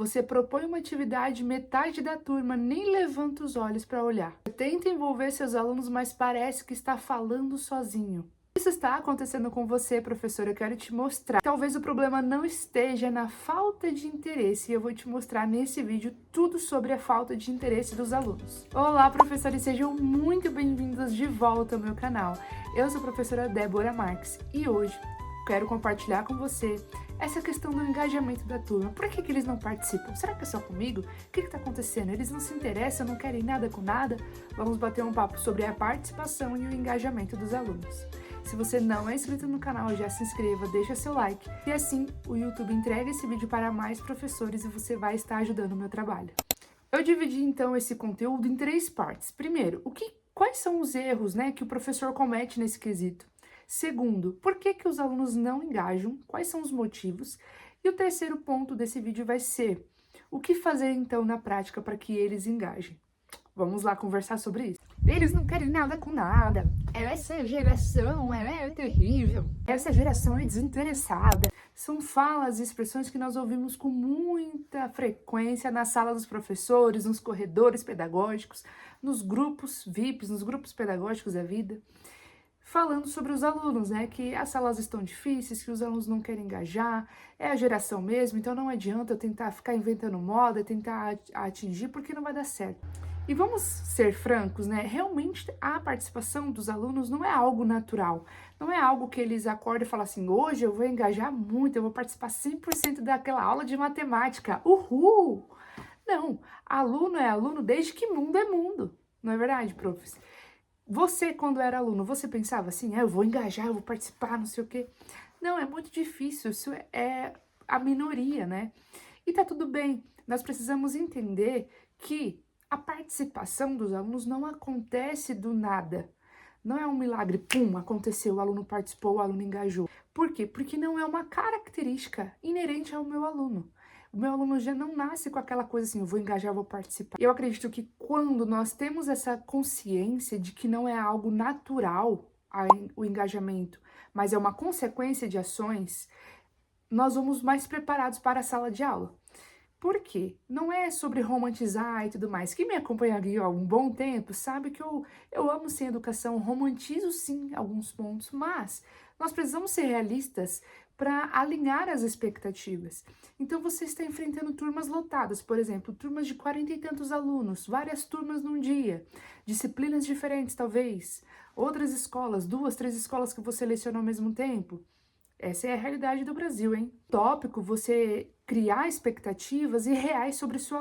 você propõe uma atividade, metade da turma nem levanta os olhos para olhar. Tenta envolver seus alunos, mas parece que está falando sozinho. Isso está acontecendo com você, professora, eu quero te mostrar. Talvez o problema não esteja na falta de interesse, e eu vou te mostrar nesse vídeo tudo sobre a falta de interesse dos alunos. Olá, professores, sejam muito bem-vindos de volta ao meu canal. Eu sou a professora Débora Marques e hoje quero compartilhar com você essa questão do engajamento da turma. Por que eles não participam? Será que é só comigo? O que está acontecendo? Eles não se interessam, não querem nada com nada? Vamos bater um papo sobre a participação e o engajamento dos alunos. Se você não é inscrito no canal, já se inscreva, deixa seu like. E assim, o YouTube entrega esse vídeo para mais professores e você vai estar ajudando o meu trabalho. Eu dividi então esse conteúdo em 3 partes. Primeiro, quais são os erros, que o professor comete nesse quesito? Segundo, por que os alunos não engajam? Quais são os motivos? E o terceiro ponto desse vídeo vai ser o que fazer então na prática para que eles engajem. Vamos lá conversar sobre isso. Eles não querem nada com nada. Essa geração é terrível. Essa geração é desinteressada. São falas e expressões que nós ouvimos com muita frequência na sala dos professores, nos corredores pedagógicos, nos grupos VIPs, nos grupos pedagógicos da vida, falando sobre os alunos, que as salas estão difíceis, que os alunos não querem engajar, é a geração mesmo, então não adianta eu tentar ficar inventando moda, tentar atingir, porque não vai dar certo. E vamos ser francos, realmente a participação dos alunos não é algo natural, não é algo que eles acordam e falam assim, hoje eu vou engajar muito, eu vou participar 100% daquela aula de matemática, uhul! Não, aluno é aluno desde que mundo é mundo, não é verdade, professor? Você, quando era aluno, você pensava assim, eu vou engajar, eu vou participar, não sei o quê. Não, é muito difícil, isso é a minoria, E tá tudo bem, nós precisamos entender que a participação dos alunos não acontece do nada. Não é um milagre, pum, aconteceu, o aluno participou, o aluno engajou. Por quê? Porque não é uma característica inerente ao meu aluno. O meu aluno já não nasce com aquela coisa assim, eu vou engajar, eu vou participar. Eu acredito que quando nós temos essa consciência de que não é algo natural o engajamento, mas é uma consequência de ações, nós vamos mais preparados para a sala de aula. Por quê? Não é sobre romantizar e tudo mais. Quem me acompanha aqui há um bom tempo sabe que eu amo sim educação, romantizo sim alguns pontos, mas nós precisamos ser realistas para alinhar as expectativas. Então você está enfrentando turmas lotadas, por exemplo, turmas de 40 e tantos alunos, várias turmas num dia, disciplinas diferentes talvez, outras escolas, 2, 3 escolas que você leciona ao mesmo tempo. Essa é a realidade do Brasil, hein? Tópico, você criar expectativas irreais sobre seu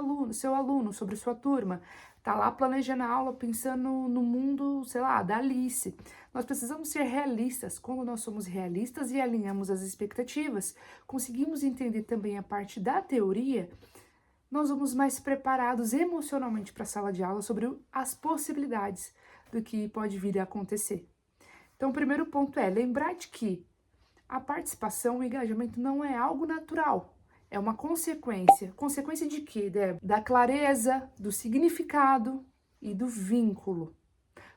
aluno, sobre sua turma. Tá lá planejando a aula, pensando no mundo, sei lá, da Alice. Nós precisamos ser realistas. Quando nós somos realistas e alinhamos as expectativas, conseguimos entender também a parte da teoria, nós vamos mais preparados emocionalmente para a sala de aula sobre as possibilidades do que pode vir a acontecer. Então, o primeiro ponto é lembrar de que a participação, o engajamento não é algo natural, é uma consequência. Consequência de quê, Débora? Da clareza, do significado e do vínculo.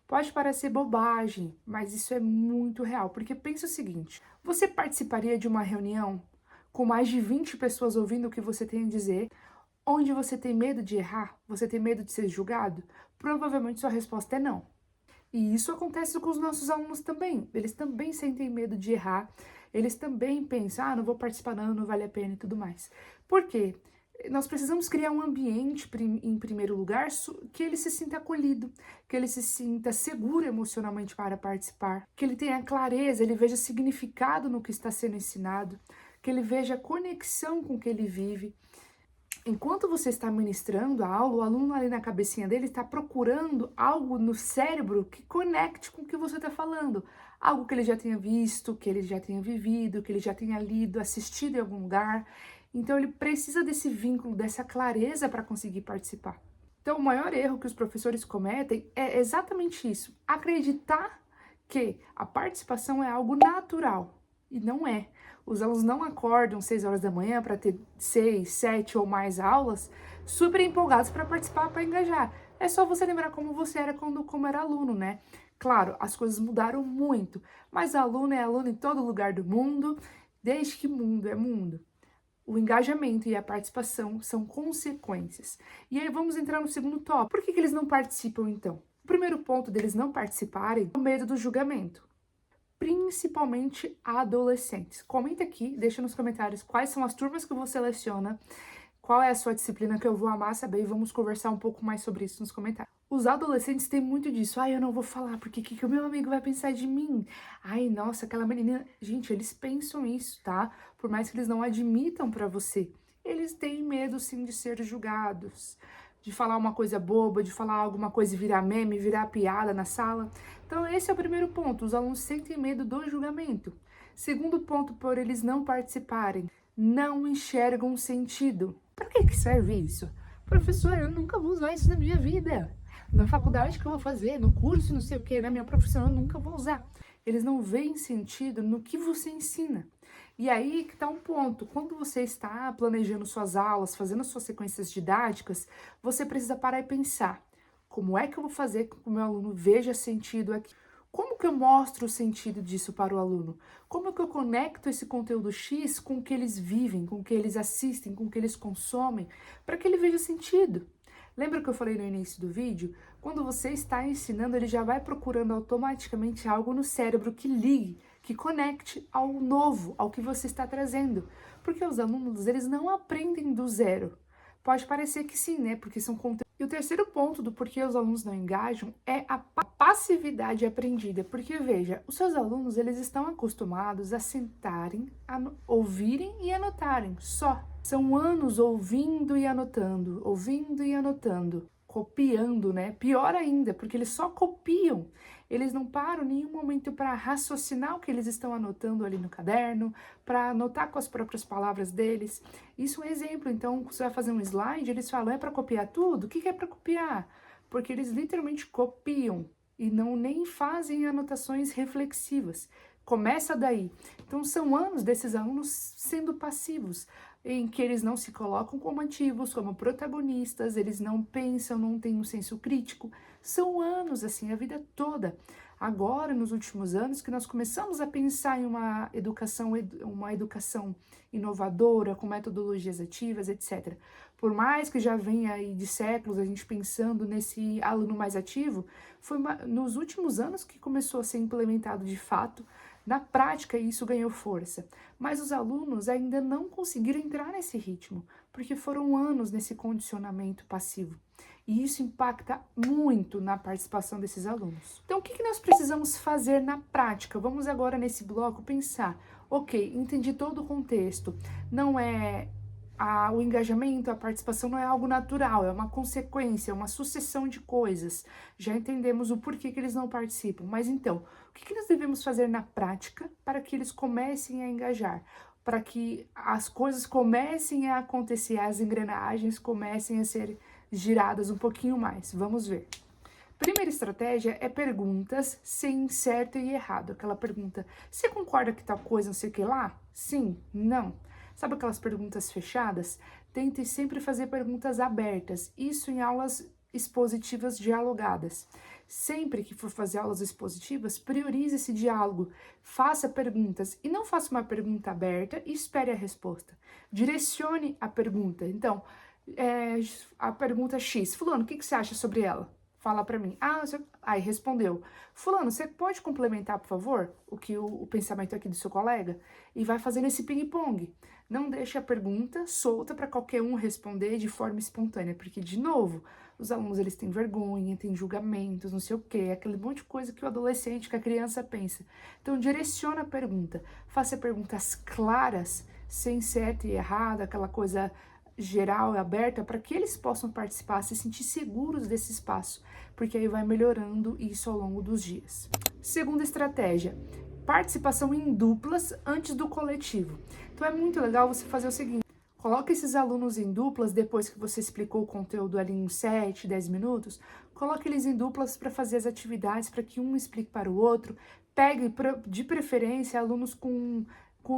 Pode parecer bobagem, mas isso é muito real, porque pensa o seguinte, você participaria de uma reunião com mais de 20 pessoas ouvindo o que você tem a dizer, onde você tem medo de errar, você tem medo de ser julgado? Provavelmente sua resposta é não. E isso acontece com os nossos alunos também. Eles também sentem medo de errar. Eles também pensam, não vou participar não vale a pena e tudo mais. Por quê? Nós precisamos criar um ambiente, em primeiro lugar, que ele se sinta acolhido, que ele se sinta seguro emocionalmente para participar, que ele tenha clareza, ele veja significado no que está sendo ensinado, que ele veja conexão com o que ele vive. Enquanto você está ministrando a aula, o aluno ali na cabecinha dele está procurando algo no cérebro que conecte com o que você está falando. Algo que ele já tenha visto, que ele já tenha vivido, que ele já tenha lido, assistido em algum lugar. Então ele precisa desse vínculo, dessa clareza para conseguir participar. Então o maior erro que os professores cometem é exatamente isso. Acreditar que a participação é algo natural. E não é. Os alunos não acordam 6 horas da manhã para ter 6, 7 ou mais aulas super empolgados para participar, para engajar. É só você lembrar como você era como era aluno, Claro, as coisas mudaram muito, mas aluno é aluno em todo lugar do mundo, desde que mundo é mundo. O engajamento e a participação são consequências. E aí vamos entrar no segundo tópico. Por que eles não participam, então? O primeiro ponto deles não participarem é o medo do julgamento, principalmente adolescentes. Comenta aqui, deixa nos comentários quais são as turmas que você seleciona, qual é a sua disciplina que eu vou amar saber e vamos conversar um pouco mais sobre isso nos comentários. Os adolescentes têm muito disso. Ai, eu não vou falar, porque o que o meu amigo vai pensar de mim? Ai, nossa, aquela menina... Gente, eles pensam isso, tá? Por mais que eles não admitam pra você. Eles têm medo, sim, de ser julgados, de falar uma coisa boba, de falar alguma coisa e virar meme, virar piada na sala. Então, esse é o primeiro ponto. Os alunos sentem medo do julgamento. Segundo ponto, por eles não participarem, não enxergam sentido. Para que serve isso? Professor, eu nunca vou usar isso na minha vida. Na faculdade que eu vou fazer, no curso, não sei o que, na minha profissão, eu nunca vou usar. Eles não veem sentido no que você ensina. E aí que tá um ponto. Quando você está planejando suas aulas, fazendo suas sequências didáticas, você precisa parar e pensar: como é que eu vou fazer com que o meu aluno veja sentido aqui? Como que eu mostro o sentido disso para o aluno? Como que eu conecto esse conteúdo X com o que eles vivem, com o que eles assistem, com o que eles consomem, para que ele veja sentido? Lembra que eu falei no início do vídeo? Quando você está ensinando, ele já vai procurando automaticamente algo no cérebro que ligue, que conecte ao novo, ao que você está trazendo. Porque os alunos, eles não aprendem do zero. Pode parecer que sim, né? Porque são conteúdos. E o terceiro ponto do porquê os alunos não engajam é a passividade aprendida. Porque, veja, os seus alunos, eles estão acostumados a sentarem, ouvirem e anotarem, só. São anos ouvindo e anotando, copiando, né? Pior ainda, porque eles só copiam. Eles não param em nenhum momento para raciocinar o que eles estão anotando ali no caderno, para anotar com as próprias palavras deles. Isso é um exemplo. Então, você vai fazer um slide, eles falam: é para copiar tudo? O que é para copiar? Porque eles literalmente copiam e não nem fazem anotações reflexivas. Começa daí. Então, são anos desses alunos sendo passivos, em que eles não se colocam como ativos, como protagonistas, eles não pensam, não têm um senso crítico. São anos assim, a vida toda. Agora, nos últimos anos, que nós começamos a pensar em uma educação inovadora, com metodologias ativas, etc. Por mais que já venha aí de séculos a gente pensando nesse aluno mais ativo, foi nos últimos anos que começou a ser implementado de fato. Na prática, isso ganhou força, mas os alunos ainda não conseguiram entrar nesse ritmo, porque foram anos nesse condicionamento passivo. E isso impacta muito na participação desses alunos. Então, o que nós precisamos fazer na prática? Vamos agora, nesse bloco, pensar: ok, entendi todo o contexto, não é... o engajamento, a participação não é algo natural, é uma consequência, é uma sucessão de coisas. Já entendemos o porquê que eles não participam, mas então, o que nós devemos fazer na prática para que eles comecem a engajar? Para que as coisas comecem a acontecer, as engrenagens comecem a ser giradas um pouquinho mais. Vamos ver. Primeira estratégia é perguntas sem certo e errado. Aquela pergunta: você concorda que tal coisa, não sei o que lá? Sim, não. Sabe aquelas perguntas fechadas? Tente sempre fazer perguntas abertas, isso em aulas expositivas dialogadas. Sempre que for fazer aulas expositivas, priorize esse diálogo, faça perguntas e não faça uma pergunta aberta e espere a resposta. Direcione a pergunta. Então, a pergunta X, fulano, o que você acha sobre ela? Fala para mim. Aí respondeu: fulano, você pode complementar, por favor, o pensamento aqui do seu colega? E vai fazendo esse ping-pong. Não deixe a pergunta solta para qualquer um responder de forma espontânea, porque, de novo, os alunos, eles têm vergonha, têm julgamentos, não sei o quê, aquele monte de coisa que o adolescente, que a criança pensa. Então, direciona a pergunta, faça perguntas claras, sem certo e errado, aquela coisa geral e aberta, para que eles possam participar, se sentir seguros desse espaço, porque aí vai melhorando isso ao longo dos dias. Segunda estratégia: participação em duplas antes do coletivo. Então é muito legal você fazer o seguinte: coloque esses alunos em duplas depois que você explicou o conteúdo ali em 7, 10 minutos, coloque eles em duplas para fazer as atividades, para que um explique para o outro. Pegue, de preferência, alunos com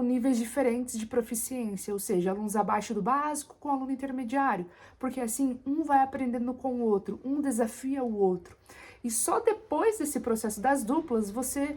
níveis diferentes de proficiência, ou seja, alunos abaixo do básico com aluno intermediário, porque assim um vai aprendendo com o outro, um desafia o outro. E só depois desse processo das duplas, você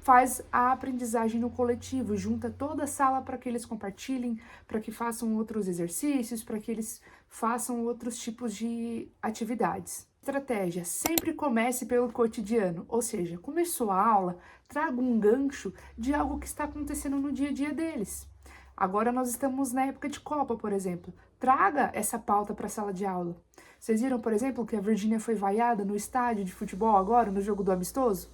faz a aprendizagem no coletivo, junta toda a sala para que eles compartilhem, para que façam outros exercícios, para que eles façam outros tipos de atividades. Estratégia: sempre comece pelo cotidiano, ou seja, começou a aula, traga um gancho de algo que está acontecendo no dia a dia deles. Agora nós estamos na época de Copa, por exemplo. Traga essa pauta para a sala de aula. Vocês viram, por exemplo, que a Virgínia foi vaiada no estádio de futebol agora, no jogo do amistoso?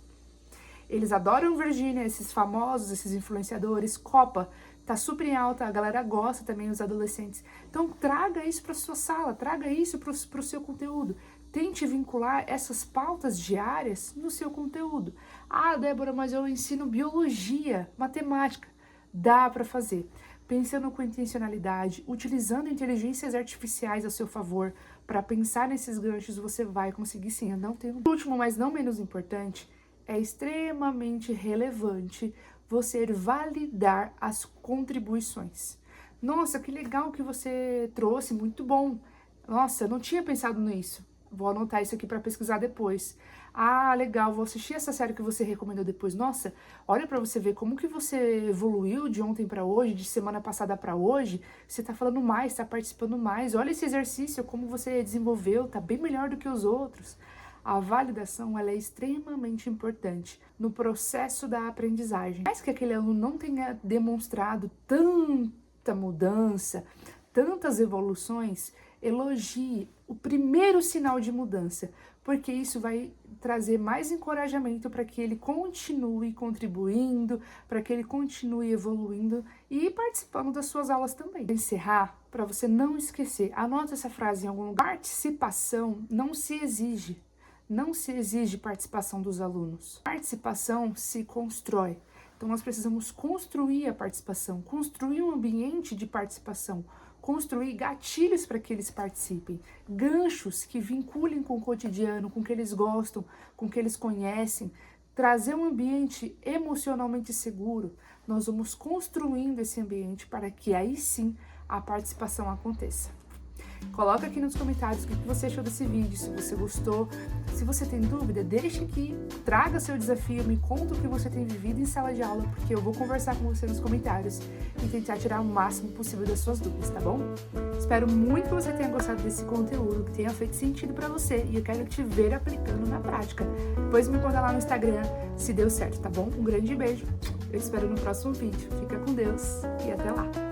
Eles adoram Virgínia, esses famosos, esses influenciadores. Copa tá super em alta, a galera gosta também, os adolescentes. Então traga isso para sua sala, traga isso para o seu conteúdo. Tente vincular essas pautas diárias no seu conteúdo. Ah, Débora, mas eu ensino biologia, matemática. Dá para fazer. Pensando com intencionalidade, utilizando inteligências artificiais a seu favor para pensar nesses ganchos, você vai conseguir sim. Eu não tenho. O último, mas não menos importante, é extremamente relevante você validar as contribuições. Nossa, que legal que você trouxe, muito bom. Nossa, eu não tinha pensado nisso. Vou anotar isso aqui para pesquisar depois. Ah, legal, vou assistir essa série que você recomendou depois. Nossa, olha para você ver como que você evoluiu de ontem para hoje, de semana passada para hoje. Você tá falando mais, tá participando mais. Olha esse exercício, como você desenvolveu, tá bem melhor do que os outros. A validação ela é extremamente importante no processo da aprendizagem. Mais que aquele aluno não tenha demonstrado tanta mudança, tantas evoluções, elogie o primeiro sinal de mudança, porque isso vai trazer mais encorajamento para que ele continue contribuindo, para que ele continue evoluindo e participando das suas aulas também. Para encerrar, para você não esquecer, anota essa frase em algum lugar: participação não se exige. Não se exige participação dos alunos. Participação se constrói. Então, nós precisamos construir a participação, construir um ambiente de participação, construir gatilhos para que eles participem, ganchos que vinculem com o cotidiano, com o que eles gostam, com o que eles conhecem, trazer um ambiente emocionalmente seguro. Nós vamos construindo esse ambiente para que aí sim a participação aconteça. Coloca aqui nos comentários o que você achou desse vídeo, se você gostou. Se você tem dúvida, deixa aqui, traga seu desafio, me conta o que você tem vivido em sala de aula, porque eu vou conversar com você nos comentários e tentar tirar o máximo possível das suas dúvidas, tá bom? Espero muito que você tenha gostado desse conteúdo, que tenha feito sentido pra você, e eu quero te ver aplicando na prática. Depois me conta lá no Instagram se deu certo, tá bom? Um grande beijo, eu espero no próximo vídeo. Fica com Deus e até lá!